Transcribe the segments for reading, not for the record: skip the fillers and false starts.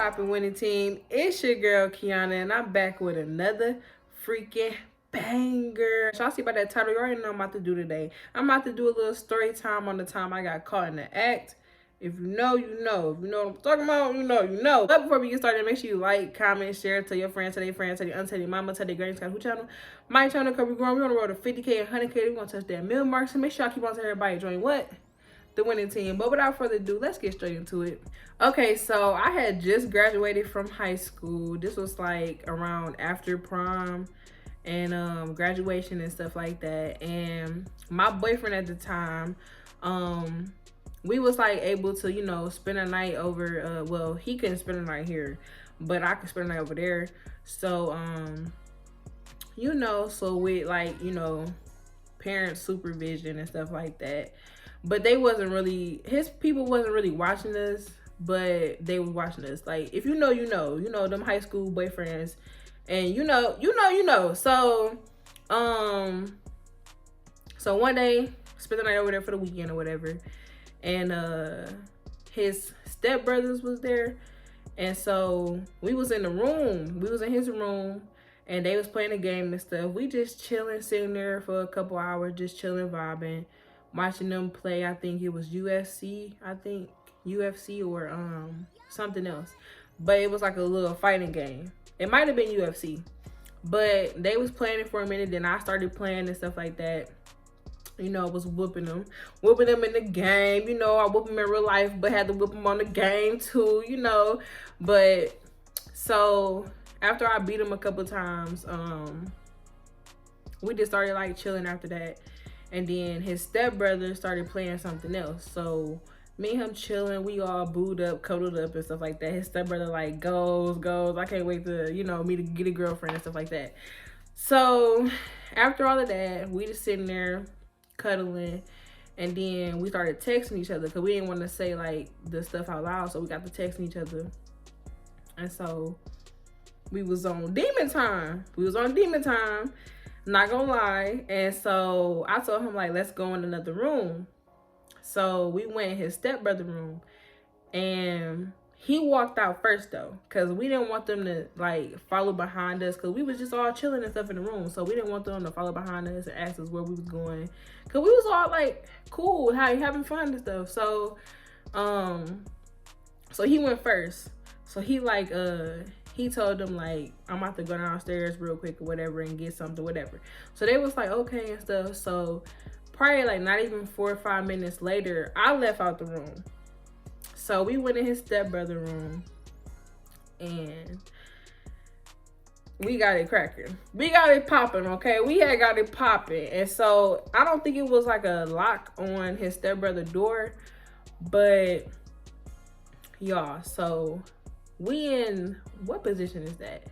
poppin' winning team? It's your girl Kiana, and I'm back with another freaking banger. Y'all see by that title, you already know I'm about to do today. I'm about to do a little story time on the time I got caught in the act. If you know, you know. If you know what I'm talking about, you know, you know. But before we get started, make sure you like, comment, share, tell your friends, tell your friends, tell your auntie, tell your mama, tell your granny, who channel. My channel, because we're growing. We're on the road to 50K and 100K. We're going to touch that mil mark. So make sure y'all keep on telling everybody join what? The winning team. But without further ado, let's get straight into it. Okay, so I had just graduated from high school. This was like around after prom and graduation and stuff like that. And my boyfriend at the time, we was like able to, you know, spend a night over, well, he couldn't spend a night here, but I could spend a night over there. So, you know, so with like, you know, parent supervision and stuff like that. But they wasn't really, his people wasn't really watching us, but they was watching us. Like, if you know, you know, them high school boyfriends, and you know. So, so one day, spent the night over there for the weekend or whatever, and his stepbrothers was there, and so we was in the room, we was in his room, and they was playing a game and stuff. We just chilling, sitting there for a couple hours, just chilling, vibing, watching them play. I think it was UFC, or something else, but it was like a little fighting game. It might have been UFC, but they was playing it for a minute. Then I started playing and stuff like that. You know, I was whooping them in the game. You know, I whoop them in real life, but had to whoop them on the game too, you know. But so after I beat him a couple times, we just started like chilling after that. And then his stepbrother started playing something else. So me and him chilling, we all booed up, cuddled up and stuff like that. His stepbrother like goes. I can't wait to, you know, me to get a girlfriend and stuff like that. So after all of that, we just sitting there cuddling, and then we started texting each other because we didn't want to say like the stuff out loud. So we got to texting each other. And so we was on demon time. Not gonna lie. And so I told him like, let's go in another room. So we went in his stepbrother room, and he walked out first though, because we didn't want them to like follow behind us, because we was just all chilling and stuff in the room. So we didn't want them to follow behind us and ask us where we was going, because we was all like cool, having fun and stuff. So so he went first. So he like he told them like, I'm about to go downstairs real quick or whatever and get something, whatever. So they was like, okay and stuff. So probably like not even 4 or 5 minutes later, I left out the room. So we went in his stepbrother room, and we got it cracking. We got it popping, okay? We had got it popping. And so I don't think it was like a lock on his stepbrother door, but y'all, so we in, what position is that?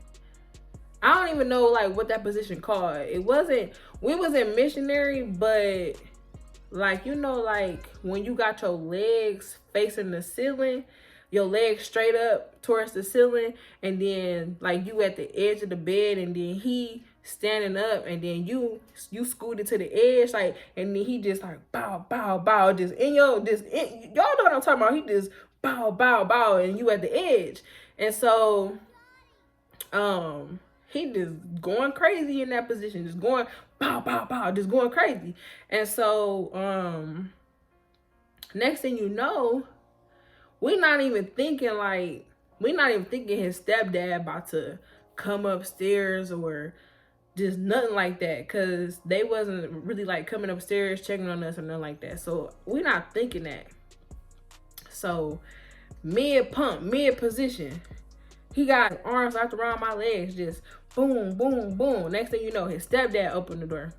I don't even know like what that position called. We wasn't missionary, but like, you know, like when you got your legs facing the ceiling, your legs straight up towards the ceiling, and then like you at the edge of the bed, and then he standing up, and then you scooted to the edge, like, and then he just like bow, just y'all know what I'm talking about. He just bow, and you at the edge. And so he just going crazy in that position, just going bow, just going crazy. And so next thing you know, we're not even thinking his stepdad about to come upstairs or just nothing like that, because they wasn't really like coming upstairs checking on us or nothing like that. So we're not thinking that. So mid position, he got arms wrapped around my legs, just boom. Next thing you know, his stepdad opened the door.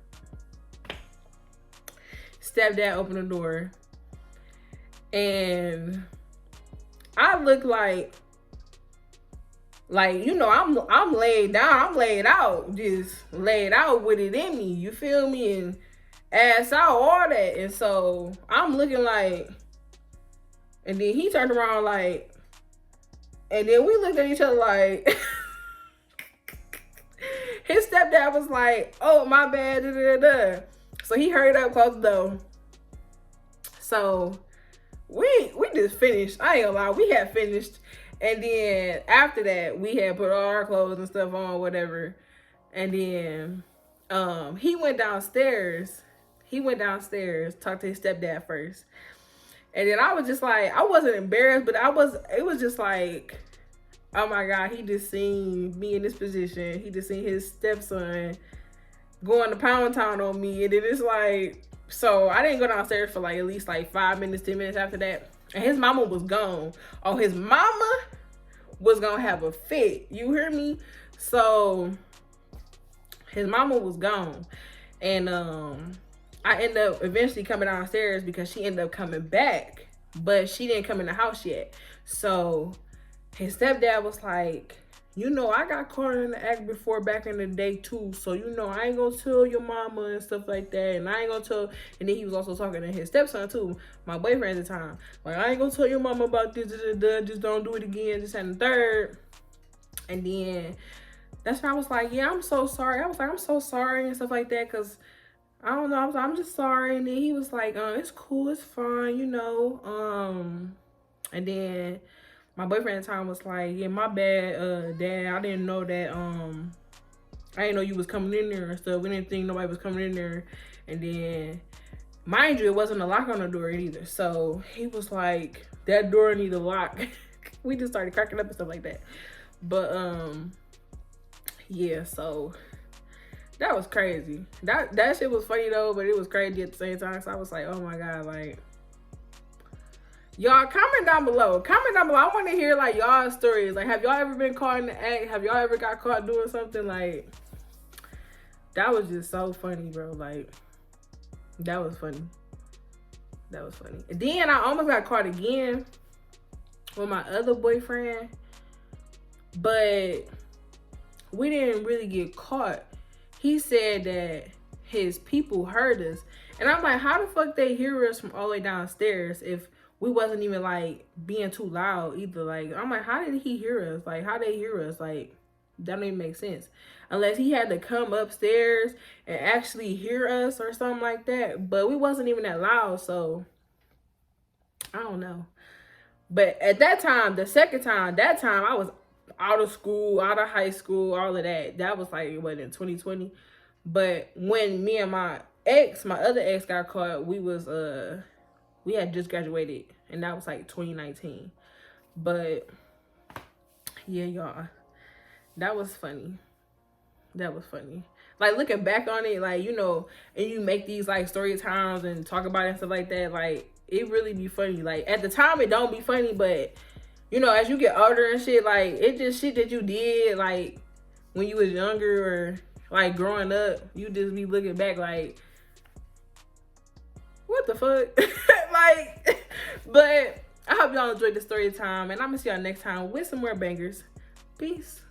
And I look like, you know, I'm laid down, I'm laid out, just laid out with it in me, you feel me, and ass out, all that. And so I'm looking like, and then he turned around like, and then we looked at each other like, his stepdad was like, oh, my bad, So he hurried up, closed the door. So we just finished. I ain't gonna lie, we had finished. And then after that, we had put all our clothes and stuff on, whatever. And then he went downstairs. Talked to his stepdad first. And then I was just like, I wasn't embarrassed, but it was just like, oh my God, he just seen me in this position. He just seen his stepson going to Pound Town on me. And then it's like, so I didn't go downstairs for like at least like 5 minutes, 10 minutes after that. And his mama was gone. Oh, his mama was gonna have a fit. You hear me? So his mama was gone. And I ended up eventually coming downstairs because she ended up coming back, but she didn't come in the house yet. So his stepdad was like, you know, I got caught in the act before back in the day too. So, you know, I ain't gonna tell your mama and stuff like that. And I ain't gonna tell, and then he was also talking to his stepson too, my boyfriend at the time. Like, I ain't gonna tell your mama about this, just don't do it again, this and the third. And then that's when I was like, yeah, I'm so sorry. I was like, I'm so sorry and stuff like that. Cause I don't know, I was like, I'm just sorry. And then he was like, it's cool, it's fine, you know. And then my boyfriend at the time was like, yeah, my bad, Dad. I didn't know that, I didn't know you was coming in there and stuff. We didn't think nobody was coming in there. And then, mind you, it wasn't a lock on the door either. So he was like, that door need a lock. We just started cracking up and stuff like that. But, yeah, so that was crazy. That shit was funny though, but it was crazy at the same time. So I was like, oh my God, like, y'all comment down below. I want to hear like y'all stories. Like, have y'all ever been caught in the act? Have y'all ever got caught doing something? Like, that was just so funny, bro. Like, that was funny. And then I almost got caught again with my other boyfriend, but we didn't really get caught. He said that his people heard us. And I'm like, how the fuck they hear us from all the way downstairs if we wasn't even like being too loud either? Like, I'm like, how did he hear us? Like, how they hear us? Like, that don't even make sense. Unless he had to come upstairs and actually hear us or something like that. But we wasn't even that loud, so I don't know. But at that time, the second time, that time I was out of school, out of high school, all of that. That was like, what, in 2020? But when me and my other ex got caught, we had just graduated, and that was like 2019. But yeah, y'all, that was funny. Like, looking back on it, like, you know, and you make these like story times and talk about it and stuff like that, like, it really be funny. Like, at the time it don't be funny, but you know, as you get older and shit, like, it just shit that you did like when you was younger or like growing up, you just be looking back like, what the fuck? Like, but I hope y'all enjoyed the story time, and I'm gonna see y'all next time with some more bangers. Peace.